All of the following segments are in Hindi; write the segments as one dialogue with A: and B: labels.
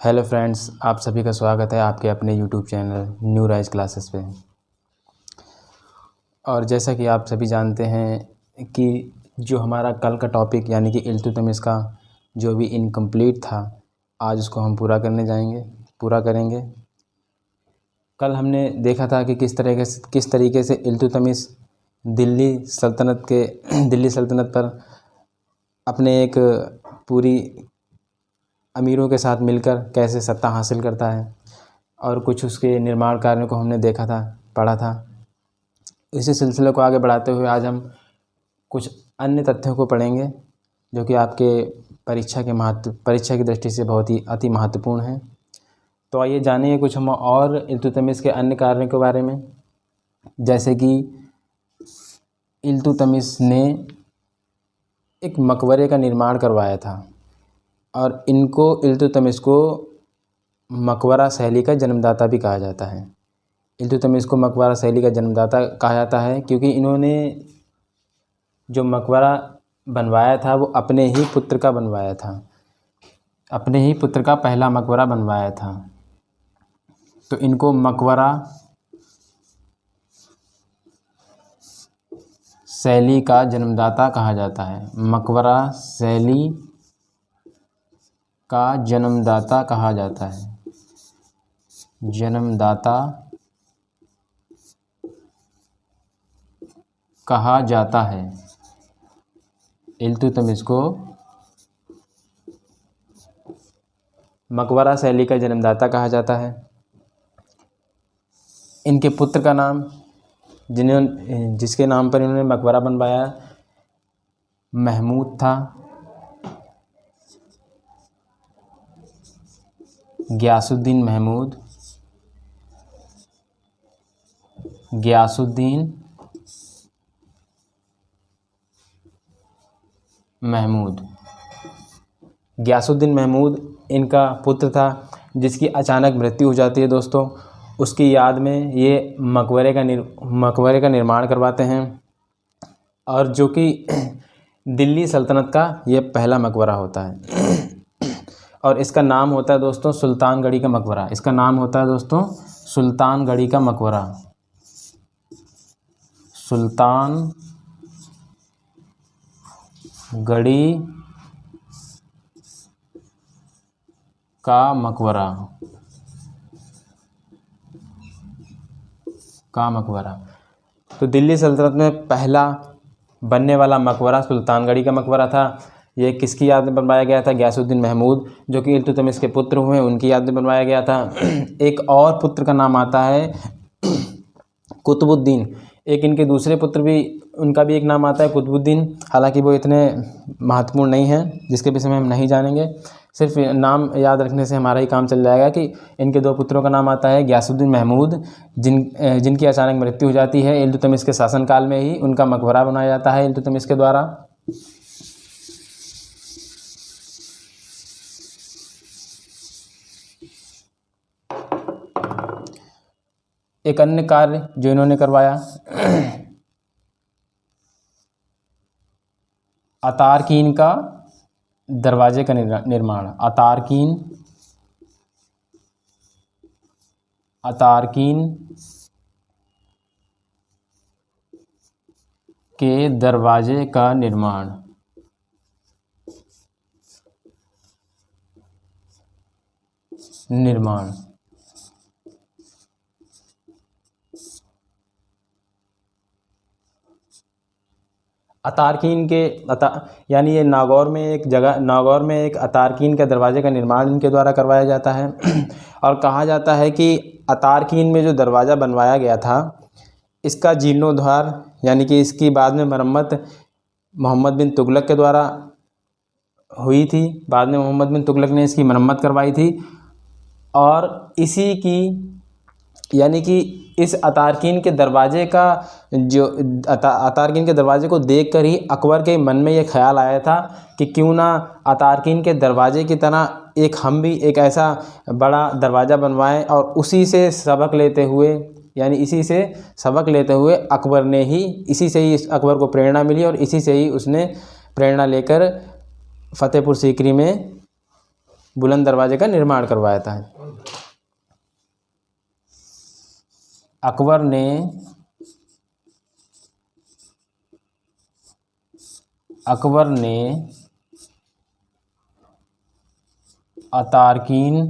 A: हेलो फ्रेंड्स, आप सभी का स्वागत है आपके अपने YouTube channel new rise classes पे। और जैसा कि आप सभी जानते हैं कि जो हमारा कल का टॉपिक यानी कि इल्तुतमिश का जो भी इनकम्प्लीट था, आज उसको हम पूरा करेंगे। कल हमने देखा था कि किस तरीके से इल्तुतमिश दिल्ली सल्तनत पर अपने एक पूरी अमीरों के साथ मिलकर कैसे सत्ता हासिल करता है और कुछ उसके निर्माण कार्यों को हमने पढ़ा था। इसी सिलसिले को आगे बढ़ाते हुए आज हम कुछ अन्य तथ्यों को पढ़ेंगे जो कि आपके परीक्षा की दृष्टि से बहुत ही अति महत्वपूर्ण है। तो आइए जानिए कुछ हम और इल्तुतमिश के अन्य कार्यों के बारे में। जैसे कि इल्तुतमिश ने एक मकबरे का निर्माण करवाया था और इल्तुतमिश को मकबरा शैली का जन्मदाता भी कहा जाता है। इल्तुतमिश को मकबरा शैली का जन्मदाता कहा जाता है क्योंकि इन्होंने जो मकबरा बनवाया था वो अपने ही पुत्र का बनवाया था, अपने ही पुत्र का पहला मकबरा बनवाया था। तो इनको मकबरा शैली का जन्मदाता कहा जाता है। मकबरा शैली का जन्मदाता कहा जाता है। जन्मदाता कहा जाता है। इल्तुतमिश को मकबरा शैली का जन्मदाता कहा जाता है। इनके पुत्र का नाम जिसके नाम पर इन्होंने मकबरा बनवाया महमूद था। गियासुद्दीन महमूद इनका पुत्र था जिसकी अचानक मृत्यु हो जाती है दोस्तों। उसकी याद में ये मकबरे का निर्माण करवाते हैं और जो कि दिल्ली सल्तनत का ये पहला मकबरा होता है और इसका नाम होता है दोस्तों सुल्तानगढ़ी का मकबरा। इसका नाम होता है दोस्तों सुल्तानगढ़ी का मकबरा। सुल्तानगढ़ी का मकबरा। तो दिल्ली सल्तनत में पहला बनने वाला मकबरा सुल्तानगढ़ी का मकबरा था। ये किसकी याद में बनवाया गया था? गियासुद्दीन महमूद, जो कि इल्तुतमिश के पुत्र हुए, उनकी याद में बनवाया गया था। एक और पुत्र का नाम आता है कुतुबुद्दीन। एक इनके दूसरे पुत्र भी, उनका भी एक नाम आता है कुतुबुद्दीन। हालांकि वो इतने महत्वपूर्ण नहीं हैं जिसके विषय में हम नहीं जानेंगे। सिर्फ नाम याद रखने से हमारा ही काम चल जाएगा कि इनके दो पुत्रों का नाम आता है गियासुद्दीन महमूद, जिनकी अचानक मृत्यु हो जाती है। इल्तुतमिश के शासनकाल में ही उनका मकबरा बनाया जाता है इल्तुतमिश के द्वारा। एक अन्य कार्य जो इन्होंने करवाया, अतारकीन का दरवाजे का निर्माण। अतारकीन के दरवाजे का निर्माण। यानी ये नागौर में एक अतारकीन के दरवाजे का निर्माण इनके द्वारा करवाया जाता है। और कहा जाता है कि अतारकीन में जो दरवाज़ा बनवाया गया था, इसका जीर्णोद्धार यानी कि इसकी बाद में मरम्मत मोहम्मद बिन तुगलक के द्वारा हुई थी। बाद में मोहम्मद बिन तुगलक ने इसकी मरम्मत करवाई थी और यानी कि इस अतारकीन के दरवाजे को देखकर ही अकबर के मन में ये ख्याल आया था कि क्यों ना अतारकीन के दरवाजे की तरह हम भी एक ऐसा बड़ा दरवाज़ा बनवाएं। और इसी से सबक लेते हुए इसी से ही अकबर को प्रेरणा मिली और इसी से ही उसने प्रेरणा लेकर फतेहपुर सीकरी में बुलंद दरवाजे का निर्माण करवाया था। अकबर ने अतार्किन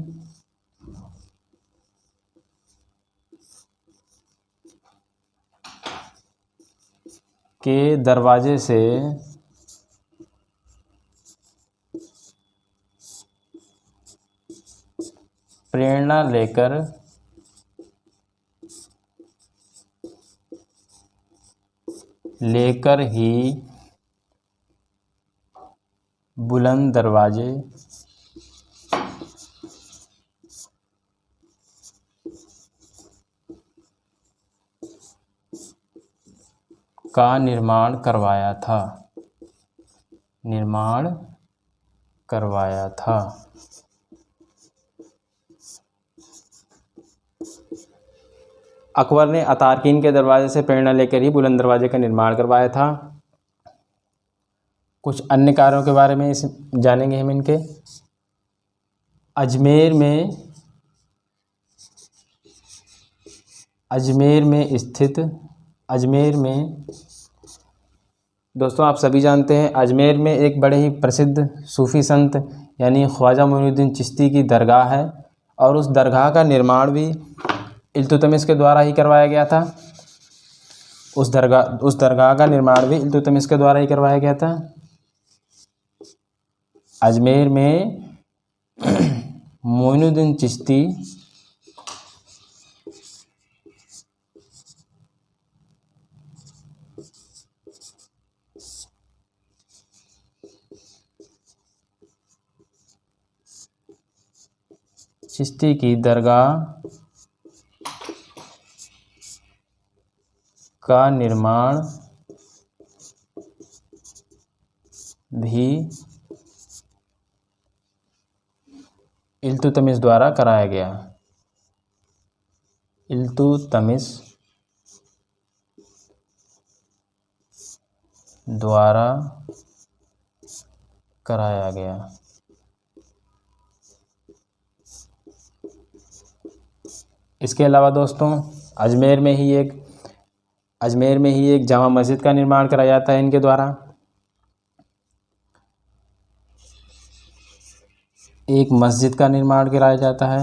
A: के दरवाजे से प्रेरणा लेकर ही बुलंद दरवाजे का निर्माण करवाया था। अकबर ने अतार्किन के दरवाजे से प्रेरणा लेकर ही बुलंद दरवाजे का निर्माण करवाया था। कुछ अन्य कार्यों के बारे में जानेंगे हम इनके। अजमेर में दोस्तों आप सभी जानते हैं अजमेर में एक बड़े ही प्रसिद्ध सूफ़ी संत यानी ख्वाजा मोइनुद्दीन चिश्ती की दरगाह है और उस दरगाह का निर्माण भी इल्तुतमिश के द्वारा ही करवाया गया था। उस दरगाह का निर्माण भी इल्तुतमिश के द्वारा ही करवाया गया था। अजमेर में मोइनुद्दीन चिश्ती की दरगाह का निर्माण भी इल्तुतमिश द्वारा कराया गया। इल्तुतमिश द्वारा कराया गया। इसके अलावा दोस्तों अजमेर में ही एक जामा मस्जिद का निर्माण कराया जाता है इनके द्वारा। एक मस्जिद का निर्माण कराया जाता है।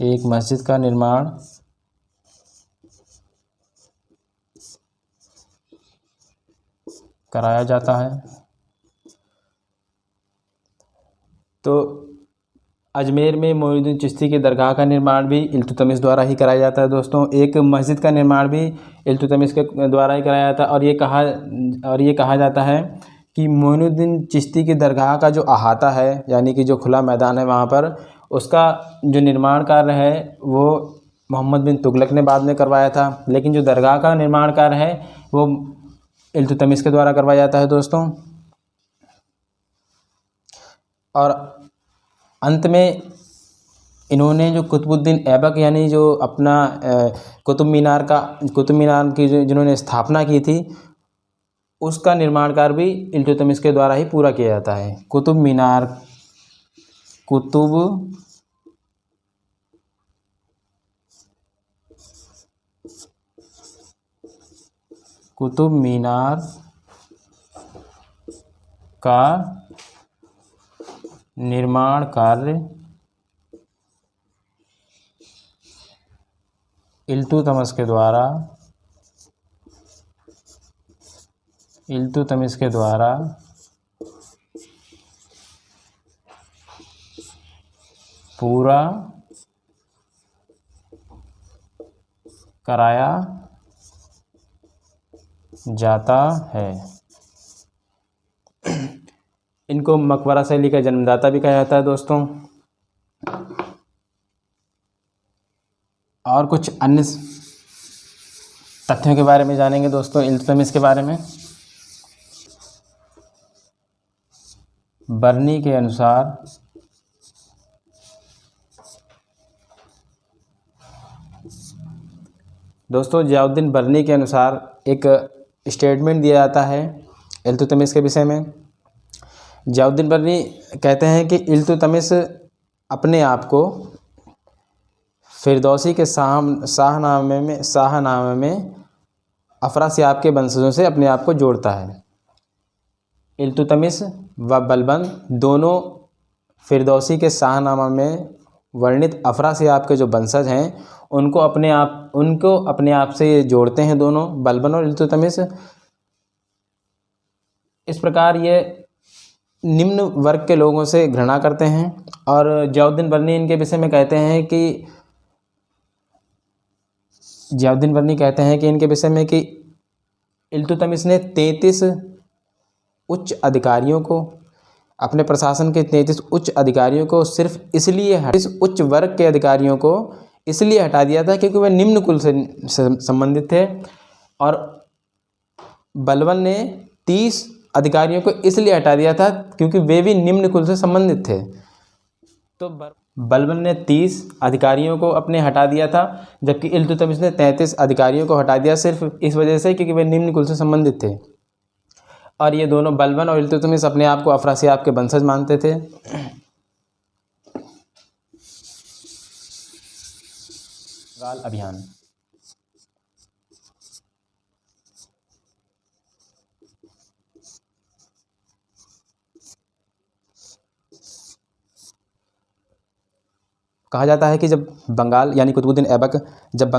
A: एक मस्जिद का निर्माण कराया जाता है। तो अजमेर में मोइनुद्दीन चिश्ती की दरगाह का निर्माण भी इल्तुतमिश द्वारा ही कराया जाता है दोस्तों। एक मस्जिद का निर्माण भी इल्तुतमिश के द्वारा ही कराया जाता है और ये कहा जाता है कि मोइनुद्दीन चिश्ती की दरगाह का जो अहाता है यानी कि जो खुला मैदान है वहाँ पर उसका जो निर्माण कार्य है वो मोहम्मद बिन तुगलक ने बाद में करवाया था, लेकिन जो दरगाह का निर्माण कार्य है वो इल्तुतमिश के द्वारा करवाया जाता है दोस्तों। और अंत में इन्होंने जो कुतुबुद्दीन ऐबक यानी जो अपना कुतुब मीनार की जिन्होंने स्थापना की थी उसका निर्माण कार्य भी इल्तुतमिश के द्वारा ही पूरा किया जाता है। कुतुब मीनार का निर्माण कार्य इल्तुतमिश के द्वारा पूरा कराया जाता है। इनको मकबरा शैली का जन्मदाता भी कहा जाता है दोस्तों। और कुछ अन्य तथ्यों के बारे में जानेंगे दोस्तों इल्तुतमिश के बारे में। बर्नी के अनुसार दोस्तों जियाउद्दीन बर्नी के अनुसार एक स्टेटमेंट दिया जाता है इल्तुतमिश के विषय में। जियाउद्दीन बर्नी कहते हैं कि इल्तुतमिश अपने आप को फिरदौसी के शाहनामे में अफरासियाब के वंशजों से अपने आप को जोड़ता है। इल्तुतमिश व बलबन दोनों फिरदौसी के शाहनामा में वर्णित अफरासियाब के जो वंशज हैं उनको अपने आप से ये जोड़ते हैं, दोनों बलबन और इल्तुतमिश। इस प्रकार ये निम्न वर्ग के लोगों से घृणा करते हैं। और जियाउद्दीन बर्नी इनके विषय में कहते हैं कि इनके विषय में कि इल्तुतमिश ने 33 उच्च अधिकारियों को, अपने प्रशासन के 33 उच्च अधिकारियों को सिर्फ इसलिए इस उच्च वर्ग के अधिकारियों को इसलिए हटा दिया था क्योंकि वह निम्न कुल से संबंधित थे, और बलबन ने 30 अधिकारियों को इसलिए हटा दिया था क्योंकि वे भी निम्न कुल से संबंधित थे। तो बलबन ने 30 अधिकारियों को अपने हटा दिया था, जबकि इल्तुतमिश ने 33 अधिकारियों को हटा दिया सिर्फ इस वजह से क्योंकि वे निम्न कुल से संबंधित थे। और ये दोनों बलबन और इल्तुतमिश अपने आप को अफरासियाब के वंशज मानते थे। बंगाल अभियान। कहा जाता है कि जब बंगाल यानी कुतुबुद्दीन ऐबक जब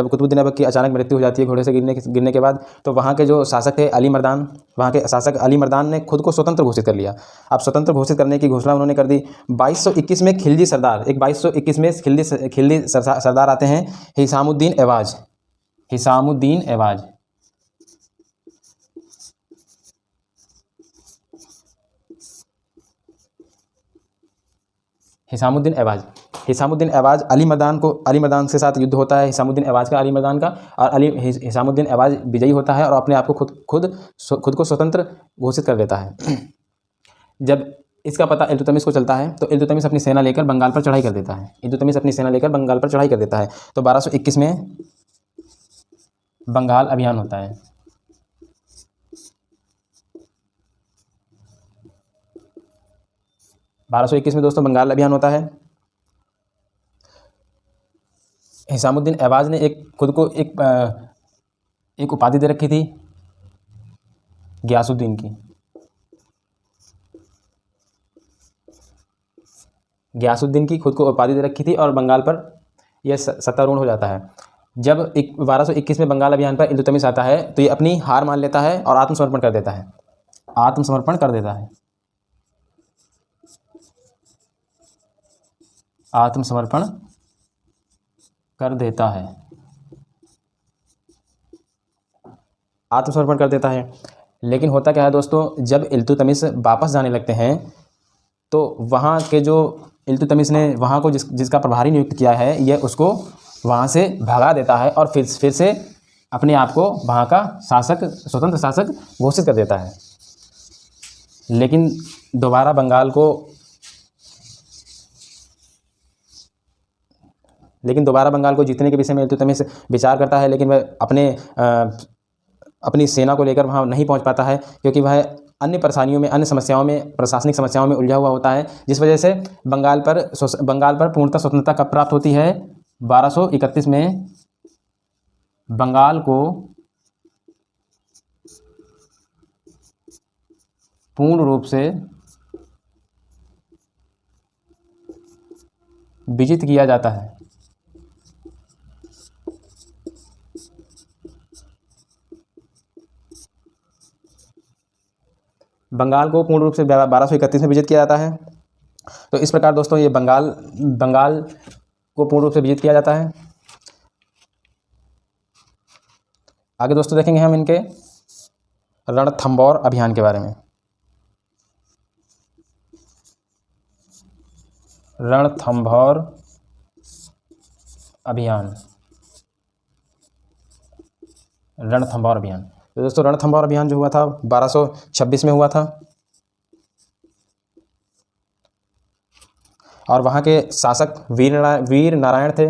A: कुतुबुद्दीन ऐबक की अचानक मृत्यु हो जाती है घोड़े से गिरने के बाद, तो वहाँ के जो शासक थे वहाँ के शासक अली मर्दान ने खुद को स्वतंत्र घोषित कर लिया। अब स्वतंत्र घोषित करने की घोषणा उन्होंने कर दी। 2221 में खिलजी सरदार 2221 में खिलजी सरदार आते हैं, हिसामुद्दीन ऐवाज। हिसामुद्दीन ऐवाज अली मर्दान के साथ युद्ध होता है। हिसामुद्दीन ऐवाज का, अली मर्दान का, और हिसामुद्दीन ऐवाज विजयी होता है और अपने आप को खुद को स्वतंत्र घोषित कर देता है। जब इसका पता इल्तुतमिश को चलता है तो इल्तुतमिश अपनी सेना लेकर बंगाल पर चढ़ाई कर देता है। तो 1221 में बंगाल अभियान होता है। 1221 में दोस्तों बंगाल अभियान होता है। हिसामुद्दीन ऐवाज ने खुद को एक उपाधि दे रखी थी गियासुद्दीन की। खुद को उपाधि दे रखी थी और बंगाल पर यह सत्तारूढ़ हो जाता है। जब 1221 में बंगाल अभियान पर इल्तुतमिश आता है तो ये अपनी हार मान लेता है और आत्मसमर्पण कर देता है। लेकिन होता क्या है दोस्तों, जब इल्तुतमिश वापस जाने लगते हैं तो वहाँ के जो इल्तुतमिश ने वहाँ को जिसका प्रभारी नियुक्त किया है यह उसको वहाँ से भगा देता है और फिर से अपने आप को वहाँ का स्वतंत्र शासक घोषित कर देता है। लेकिन दोबारा बंगाल को जीतने के विषय में इल्तुतमिश विचार करता है, लेकिन वह अपनी सेना को लेकर वहाँ नहीं पहुँच पाता है क्योंकि वह अन्य प्रशासनिक समस्याओं में उलझा हुआ होता है, जिस वजह से बंगाल पर पूर्णतः स्वतंत्रता कब प्राप्त होती है? 1231 में बंगाल को पूर्ण रूप से विजित किया जाता है। बंगाल को पूर्ण रूप से 1231 में विजित किया जाता है। तो इस प्रकार दोस्तों ये बंगाल को पूर्ण रूप से विजित किया जाता है। आगे दोस्तों देखेंगे हम इनके रणथंभौर अभियान के बारे में। रणथंभौर अभियान। तो दोस्तों रणथंभौर अभियान जो हुआ था 1226 में हुआ था और वहाँ के शासक वीर नारायण थे।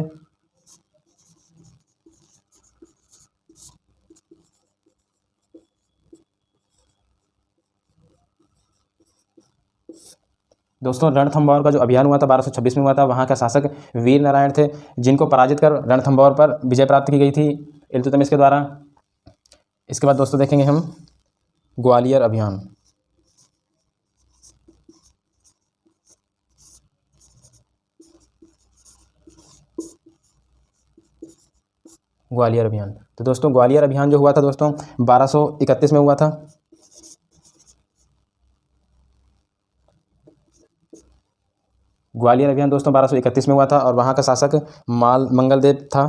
A: दोस्तों रणथंभौर का जो अभियान हुआ था 1226 में हुआ था, वहाँ का शासक वीर नारायण थे, जिनको पराजित कर रणथंभौर पर विजय प्राप्त की गई थी इल्तुतमिश के द्वारा। इसके बाद दोस्तों देखेंगे हम ग्वालियर अभियान। ग्वालियर अभियान, तो दोस्तों ग्वालियर अभियान जो हुआ था दोस्तों 1231 में हुआ था। ग्वालियर अभियान दोस्तों 1231 में हुआ था और वहाँ का शासक मंगलदेव था।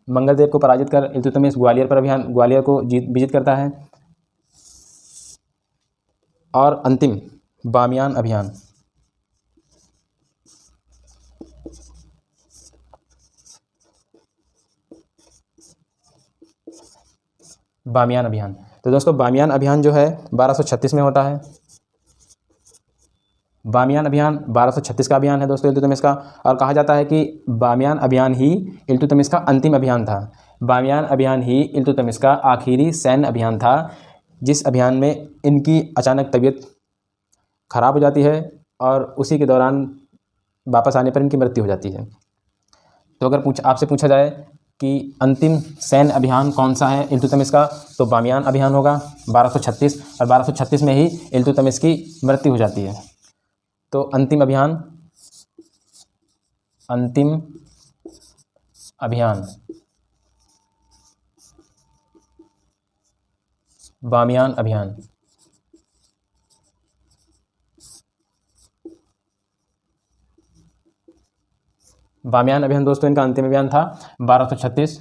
A: मंगलदेव को पराजित कर इल्तुतमिश ग्वालियर को विजित करता है। और अंतिम बामियान अभियान। बामियान अभियान, तो दोस्तों बामियान अभियान जो है 1236 में होता है। बामियान अभियान 1236 का अभियान है दोस्तों इल्तुतमिश का, और कहा जाता है कि बामियान अभियान ही इल्तुतमिश का अंतिम अभियान था। बामियान अभियान ही इल्तुतमिश का आखिरी सैन्य अभियान था, जिस अभियान में इनकी अचानक तबीयत खराब हो जाती है और उसी के दौरान वापस आने पर इनकी मृत्यु हो जाती है। तो अगर आपसे पूछा जाए कि अंतिम सैन्य अभियान कौन सा है इल्तुतमिश का, तो बामियान अभियान होगा 1236, और 1236 में ही इल्तुतमिश की मृत्यु हो जाती है। तो अंतिम अभियान बामियान अभियान। बामियान अभियान दोस्तों इनका अंतिम अभियान था 1236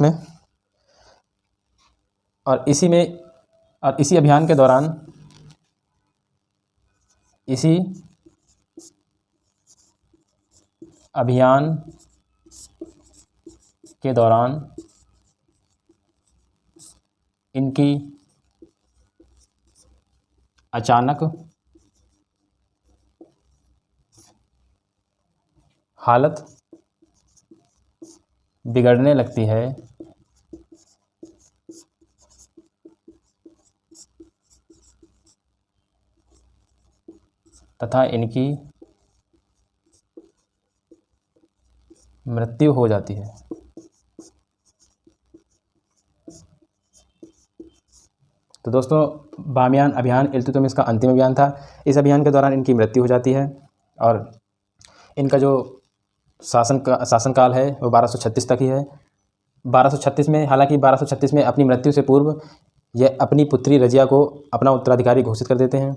A: में। और इसी अभियान के दौरान इनकी अचानक हालत बिगड़ने लगती है तथा इनकी मृत्यु हो जाती है। तो दोस्तों बामियान अभियान इल्तुतमिश का अंतिम अभियान था। इस अभियान के दौरान इनकी मृत्यु हो जाती है और इनका जो शासनकाल है वो 1236 तक ही है। 1236 में, हालांकि 1236 में अपनी मृत्यु से पूर्व यह अपनी पुत्री रजिया को अपना उत्तराधिकारी घोषित कर देते हैं,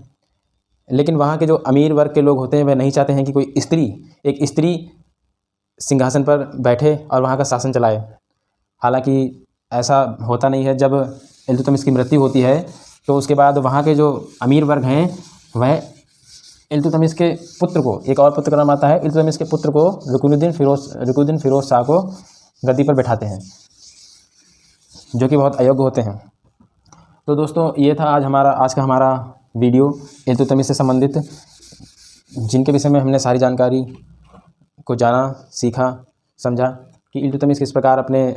A: लेकिन वहाँ के जो अमीर वर्ग के लोग होते हैं वह नहीं चाहते हैं कि एक स्त्री सिंहासन पर बैठे और वहाँ का शासन चलाए। हालांकि ऐसा होता नहीं है। जब इल्तुतमिश की मृत्यु होती है तो उसके बाद वहाँ के जो अमीर वर्ग हैं वह इल्तुतमिश के पुत्र को, एक और पुत्र का नाम आता है, इल्तुतमिश के पुत्र को रुकनुद्दीन फ़िरोज़ शाह को गद्दी पर बैठाते हैं, जो कि बहुत अयोग्य होते हैं। तो दोस्तों ये था आज का हमारा वीडियो इल्तुतमिश से संबंधित, जिनके विषय में हमने सारी जानकारी को जाना, सीखा, समझा कि इल्तुतमिश किस प्रकार अपने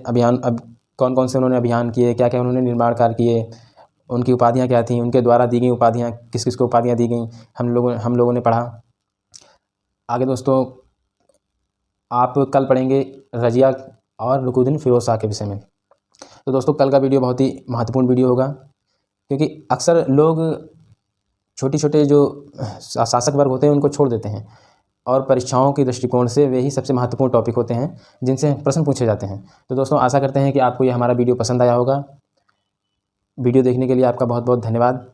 A: कौन कौन से उन्होंने अभियान किए, क्या क्या उन्होंने निर्माण कार्य किए, उनकी उपाधियाँ क्या थीं, उनके द्वारा दी गई उपाधियाँ किस किस को उपाधियाँ दी गई, हम लोगों ने पढ़ा। आगे दोस्तों आप कल पढ़ेंगे रजिया और रुकनुद्दीन फ़िरोज़ शाह के विषय में। तो दोस्तों कल का वीडियो बहुत ही महत्वपूर्ण वीडियो होगा, क्योंकि अक्सर लोग छोटे जो शासक वर्ग होते हैं उनको छोड़ देते हैं, और परीक्षाओं के दृष्टिकोण से वे ही सबसे महत्वपूर्ण टॉपिक होते हैं जिनसे प्रश्न पूछे जाते हैं। तो दोस्तों आशा करते हैं कि आपको यह हमारा वीडियो पसंद आया होगा। वीडियो देखने के लिए आपका बहुत बहुत धन्यवाद।